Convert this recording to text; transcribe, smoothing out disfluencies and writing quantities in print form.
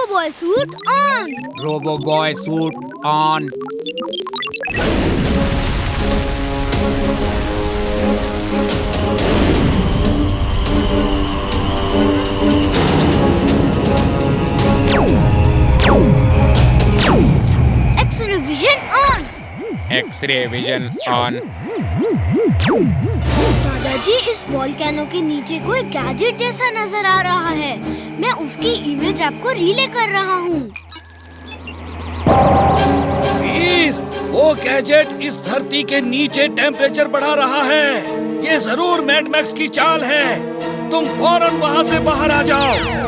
रोबोबॉय suit on. Roboboy suit on. X-ray vision on. X-ray vision on. दादाजी, इस volcano के नीचे कोई गैजेट जैसा नजर आ रहा है। मैं उसकी इमेज आपको रिले कर रहा हूँ। वीर, वो गैजेट इस धरती के नीचे टेम्परेचर बढ़ा रहा है। ये जरूर मैड मैक्स की चाल है। तुम फौरन वहाँ से बाहर आ जाओ।